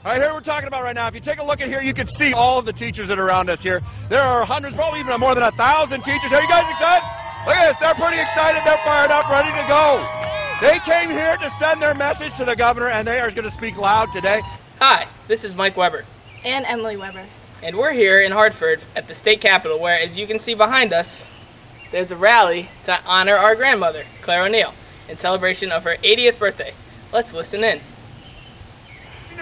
All right, here we're talking about right now. If you take a look at here, you can see all of the teachers that are around us here. There are hundreds, probably even more than 1,000 teachers. Are you guys excited? Look at this. They're pretty excited. They're fired up, ready to go. They came here to send their message to the governor, and they are going to speak loud today. Hi, this is Mike Weber. And Emily Weber. And we're here in Hartford at the state capitol where, as you can see behind us, there's a rally to honor our grandmother, Claire O'Neill, in celebration of her 80th birthday. Let's listen in.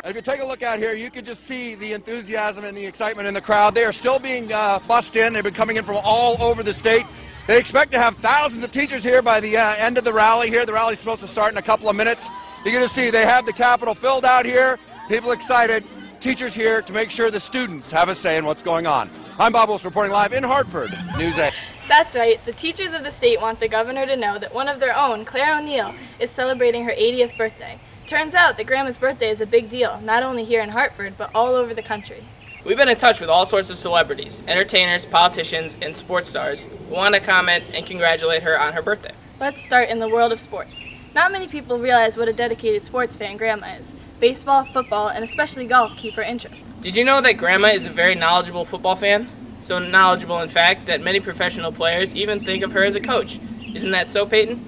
If you take a look out here, you can just see the enthusiasm and the excitement in the crowd. They are still being bussed in. They've been coming in from all over the state. They expect to have thousands of teachers here by the end of the rally here. The rally's supposed to start in a couple of minutes. You're going to see they have the Capitol filled out here. People excited. Teachers here to make sure the students have a say in what's going on. I'm Bob Wilson reporting live in Hartford, News 8. That's right. The teachers of the state want the governor to know that one of their own, Claire O'Neill, is celebrating her 80th birthday. Turns out that Grandma's birthday is a big deal, not only here in Hartford, but all over the country. We've been in touch with all sorts of celebrities, entertainers, politicians, and sports stars who want to comment and congratulate her on her birthday. Let's start in the world of sports. Not many people realize what a dedicated sports fan Grandma is. Baseball, football, and especially golf keep her interest. Did you know that Grandma is a very knowledgeable football fan? So knowledgeable, in fact, that many professional players even think of her as a coach. Isn't that so, Peyton?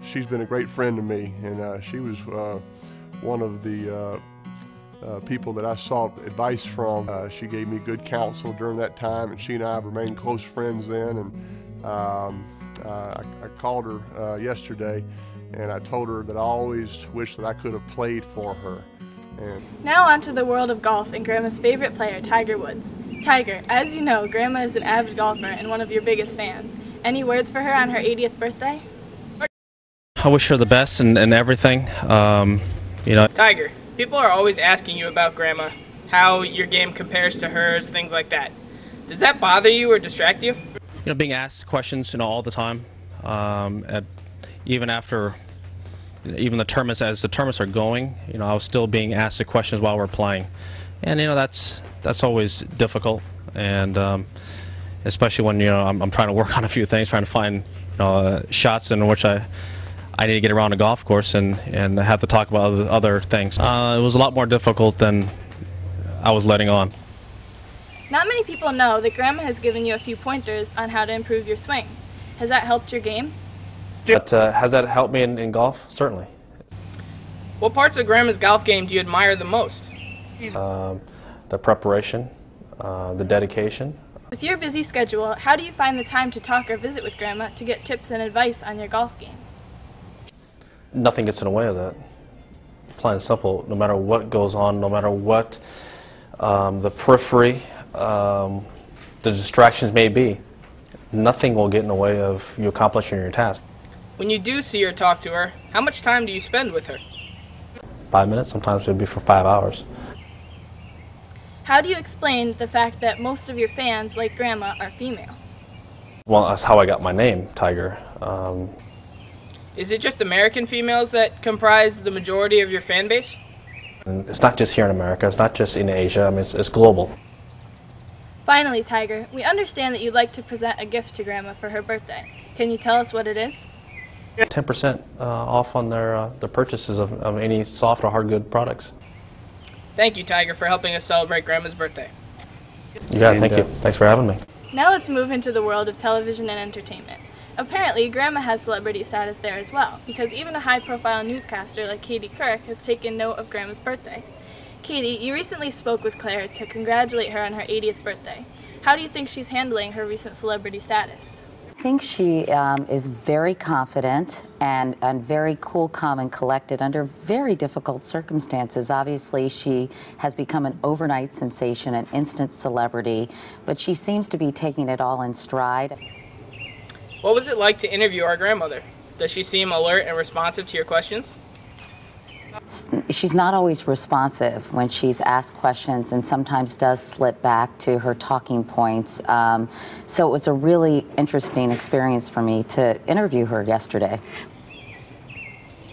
She's been a great friend to me, and she was one of the people that I sought advice from. She gave me good counsel during that time, and she and I have remained close friends then. And I called her yesterday, and I told her that I always wished that I could have played for her. And now on to the world of golf and Grandma's favorite player, Tiger Woods. Tiger, as you know, Grandma is an avid golfer and one of your biggest fans. Any words for her on her 80th birthday? I wish her the best and everything. You know. Tiger, people are always asking you about Grandma, how your game compares to hers, things like that. Does that bother you or distract you? You know, being asked questions, all the time. Even after, even the tournaments, as the tournaments are going, I was still being asked the questions while we're playing, and that's always difficult, and especially when I'm trying to work on a few things, trying to find shots in which I need to get around a golf course and have to talk about other things. It was a lot more difficult than I was letting on. Not many people know that Grandma has given you a few pointers on how to improve your swing. Has that helped your game? But has that helped me in golf? Certainly. What parts of Grandma's golf game do you admire the most? The preparation, the dedication. With your busy schedule, how do you find the time to talk or visit with Grandma to get tips and advice on your golf game? Nothing gets in the way of that. Plain and simple, no matter what goes on, no matter what the periphery, the distractions may be, nothing will get in the way of you accomplishing your task. When you do see or talk to her, how much time do you spend with her? 5 minutes, sometimes it would be for 5 hours. How do you explain the fact that most of your fans, like Grandma, are female? Well, that's how I got my name, Tiger. Is it just American females that comprise the majority of your fan base? And it's not just here in America, it's not just in Asia, I mean, it's global. Finally, Tiger, we understand that you'd like to present a gift to Grandma for her birthday. Can you tell us what it is? 10% off on their purchases of any soft or hard good products. Thank you, Tiger, for helping us celebrate Grandma's birthday. You got it, thank you. Thanks for having me. Now let's move into the world of television and entertainment. Apparently, Grandma has celebrity status there as well, because even a high-profile newscaster like Katie Couric has taken note of Grandma's birthday. Katie, you recently spoke with Claire to congratulate her on her 80th birthday. How do you think she's handling her recent celebrity status? I think she is very confident and very cool, calm, and collected under very difficult circumstances. Obviously, she has become an overnight sensation, an instant celebrity, but she seems to be taking it all in stride. What was it like to interview our grandmother? Does she seem alert and responsive to your questions? She's not always responsive when she's asked questions, and sometimes does slip back to her talking points. So it was a really interesting experience for me to interview her yesterday.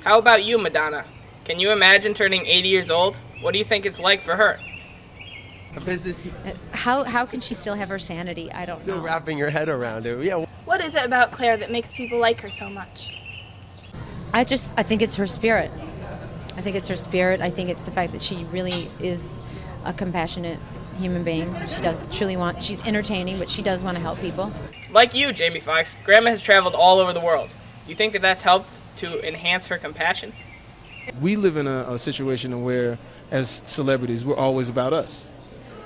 How about you, Madonna? Can you imagine turning 80 years old? What do you think it's like for her? How can she still have her sanity? I don't know. Still wrapping your head around it. Yeah. What is it about Claire that makes people like her so much? I think it's her spirit. I think it's her spirit. I think it's the fact that she really is a compassionate human being. She does truly want, she's entertaining, but she does want to help people. Like you, Jamie Foxx, Grandma has traveled all over the world. Do you think that that's helped to enhance her compassion? We live in a situation where, as celebrities, we're always about us.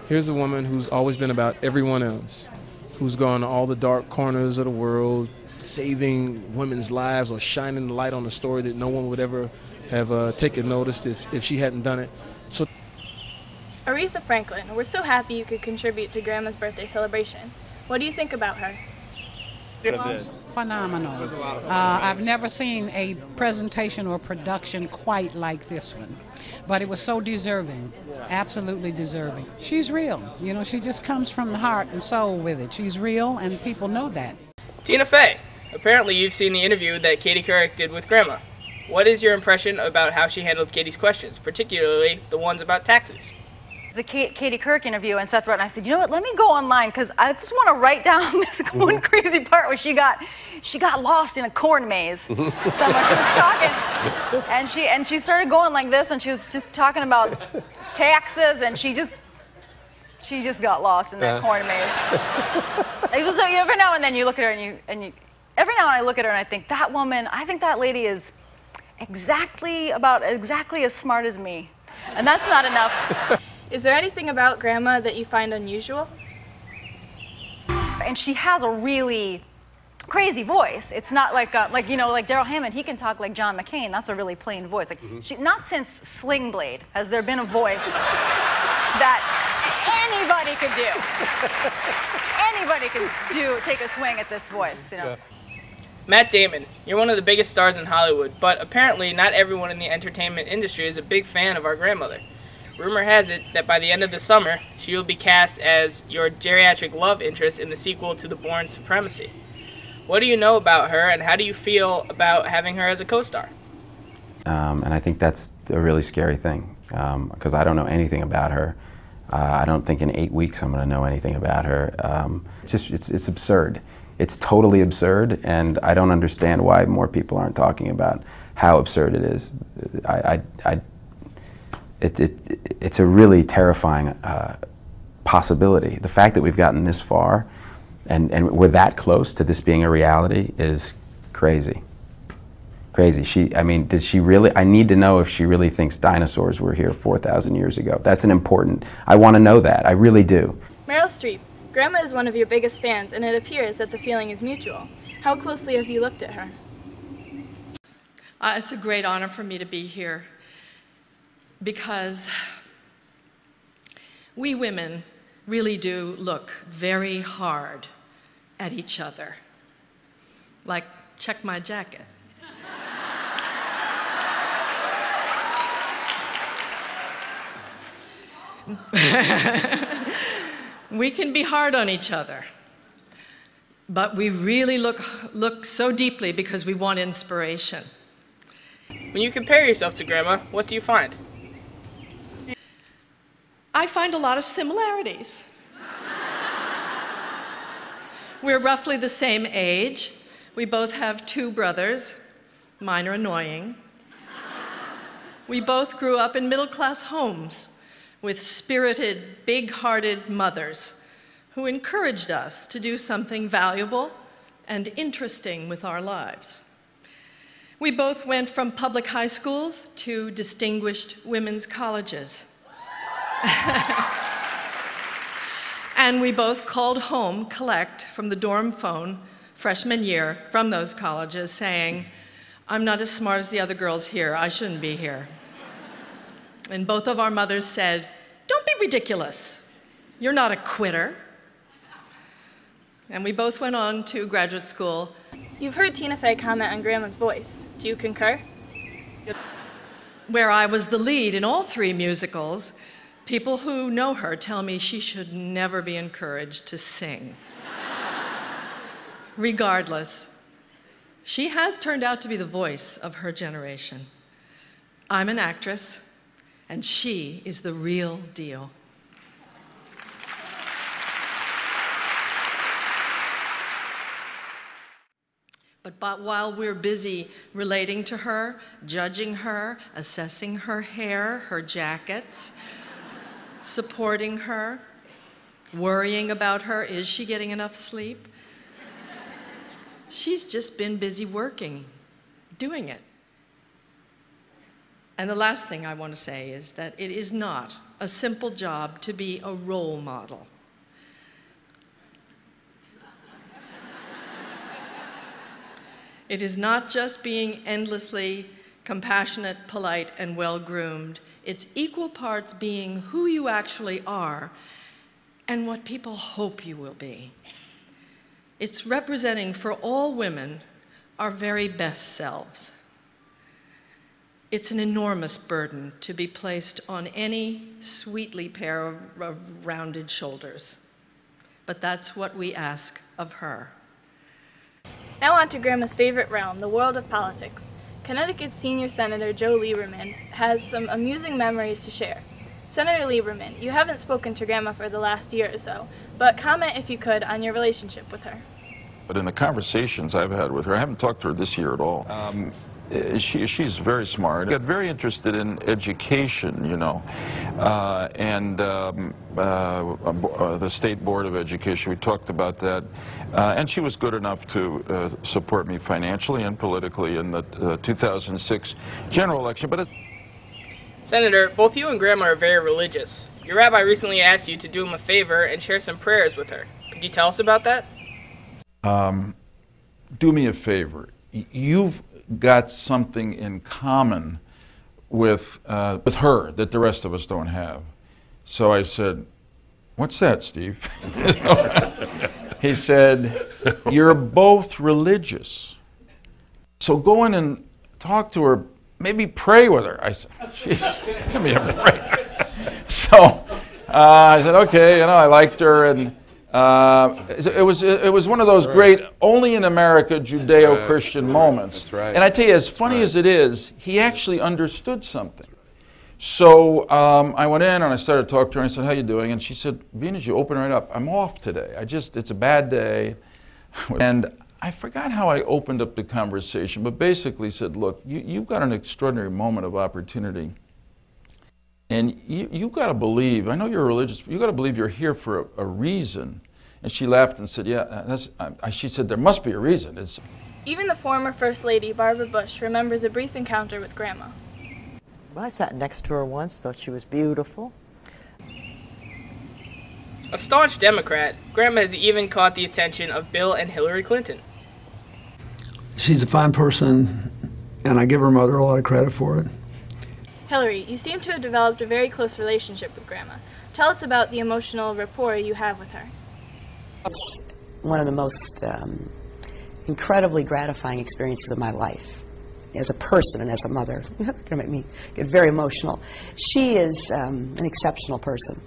Here's a woman who's always been about everyone else, who's gone to all the dark corners of the world, saving women's lives or shining the light on a story that no one would ever have taken notice if she hadn't done it. So, Aretha Franklin, we're so happy you could contribute to Grandma's birthday celebration. What do you think about her? It was phenomenal. I've never seen a presentation or production quite like this one, but it was so deserving, absolutely deserving. She's real, you know, she just comes from the heart and soul with it. She's real and people know that. Tina Fey, apparently you've seen the interview that Katie Couric did with Grandma. What is your impression about how she handled Katie's questions, particularly the ones about taxes? The Katie Couric interview, and Seth wrote, and I said, you know what, let me go online because I just want to write down this one crazy part where she got lost in a corn maze somewhere. She was talking, and she started going like this, and she was just talking about taxes, and she just got lost in that corn maze. It was, every now and then you look at her, and you every now and then I look at her and I think, that woman, I think that lady is exactly as smart as me, and that's not enough. Is there anything about Grandma that you find unusual? And she has a really crazy voice. It's not like Daryl Hammond, he can talk like John McCain. That's a really plain voice. Like, not since Sling Blade has there been a voice that anybody could do. Anybody can take a swing at this voice, you know. Matt Damon, you're one of the biggest stars in Hollywood, but apparently not everyone in the entertainment industry is a big fan of our grandmother. Rumor has it that by the end of the summer, she will be cast as your geriatric love interest in the sequel to The Bourne Supremacy. What do you know about her, and how do you feel about having her as a co-star? And I think that's a really scary thing, because I don't know anything about her. I don't think in 8 weeks I'm going to know anything about her. It's absurd. It's totally absurd, and I don't understand why more people aren't talking about how absurd it is. It's a really terrifying possibility. The fact that we've gotten this far and we're that close to this being a reality is crazy. Crazy. I mean, did she really? I need to know if she really thinks dinosaurs were here 4,000 years ago. That's an important, I want to know that. I really do. Meryl Streep, Grandma is one of your biggest fans, and it appears that the feeling is mutual. How closely have you looked at her? It's a great honor for me to be here, because we women really do look very hard at each other. Like, check my jacket. We can be hard on each other, but we really look so deeply because we want inspiration. When you compare yourself to Grandma, what do you find? I find a lot of similarities. We're roughly the same age. We both have 2 brothers. Mine are annoying. We both grew up in middle-class homes with spirited, big-hearted mothers who encouraged us to do something valuable and interesting with our lives. We both went from public high schools to distinguished women's colleges. And we both called home collect from the dorm phone freshman year from those colleges saying, "I'm not as smart as the other girls here, I shouldn't be here." And both of our mothers said, "Don't be ridiculous. You're not a quitter." And we both went on to graduate school. You've heard Tina Fey comment on Grandma's voice. Do you concur? Where I was the lead in all 3 musicals, people who know her tell me she should never be encouraged to sing. Regardless, she has turned out to be the voice of her generation. I'm an actress, and she is the real deal. But But while we're busy relating to her, judging her, assessing her hair, her jackets, supporting her, worrying about her, is she getting enough sleep? She's just been busy working, doing it. And the last thing I want to say is that it is not a simple job to be a role model. It is not just being endlessly compassionate, polite, and well-groomed. It's equal parts being who you actually are and what people hope you will be. It's representing for all women our very best selves. It's an enormous burden to be placed on any sweetly pair of rounded shoulders. But that's what we ask of her. Now on to Grandma's favorite realm, the world of politics. Connecticut's senior Senator Joe Lieberman has some amusing memories to share. Senator Lieberman, you haven't spoken to Grandma for the last year or so, but comment if you could on your relationship with her. But in the conversations I've had with her, I haven't talked to her this year at all. She's very smart. Got very interested in education, you know, and the State Board of Education. We talked about that, and she was good enough to support me financially and politically in the 2006 general election. But Senator, both you and Grandma are very religious. Your rabbi recently asked you to do him a favor and share some prayers with her. Could you tell us about that? Do me a favor. You've got something in common with her that the rest of us don't have. So I said, "What's that, Steve?" He said, "You're both religious. So go in and talk to her, maybe pray with her." I said, "Jeez, give me a break." So I said, "Okay," you know, I liked her, and it was one of those great, only in America, Judeo-Christian moments. That's right. And I tell you, as funny as it is, he actually understood something. So I went in and I started talking to her and I said, "How you doing?" And she said, "Being as you open right up, I'm off today. It's a bad day." And I forgot how I opened up the conversation, but basically said, "Look, you've got an extraordinary moment of opportunity. And you've got to believe, I know you're religious, but you've got to believe you're here for a reason." And she laughed and said, "Yeah, she said, there must be a reason." Even the former First Lady, Barbara Bush, remembers a brief encounter with Grandma. Well, I sat next to her once, thought she was beautiful. A staunch Democrat, Grandma has even caught the attention of Bill and Hillary Clinton. She's a fine person, and I give her mother a lot of credit for it. Hillary, you seem to have developed a very close relationship with Grandma. Tell us about the emotional rapport you have with her. It's one of the most incredibly gratifying experiences of my life as a person and as a mother. It's going to make me get very emotional. She is an exceptional person,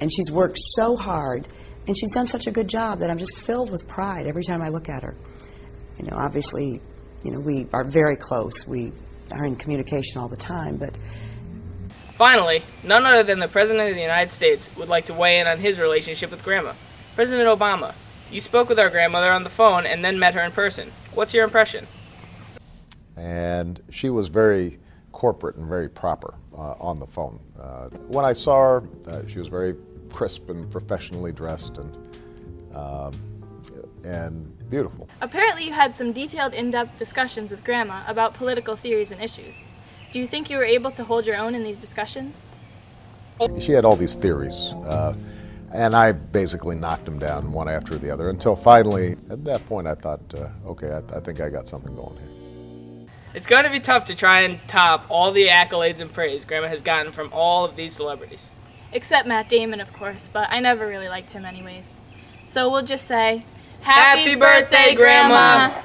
and she's worked so hard, and she's done such a good job that I'm just filled with pride every time I look at her. You know, obviously, you know, we are very close. We are in communication all the time, but... Finally, none other than the President of the United States would like to weigh in on his relationship with Grandma. President Obama, you spoke with our grandmother on the phone and then met her in person. What's your impression? And she was very corporate and very proper on the phone. When I saw her, she was very crisp and professionally dressed and beautiful. Apparently you had some detailed, in-depth discussions with Grandma about political theories and issues. Do you think you were able to hold your own in these discussions? She had all these theories, and I basically knocked them down one after the other until finally, at that point, I thought, okay, I think I got something going here. It's going to be tough to try and top all the accolades and praise Grandma has gotten from all of these celebrities. Except Matt Damon, of course, but I never really liked him anyways. So we'll just say, Happy birthday, Grandma!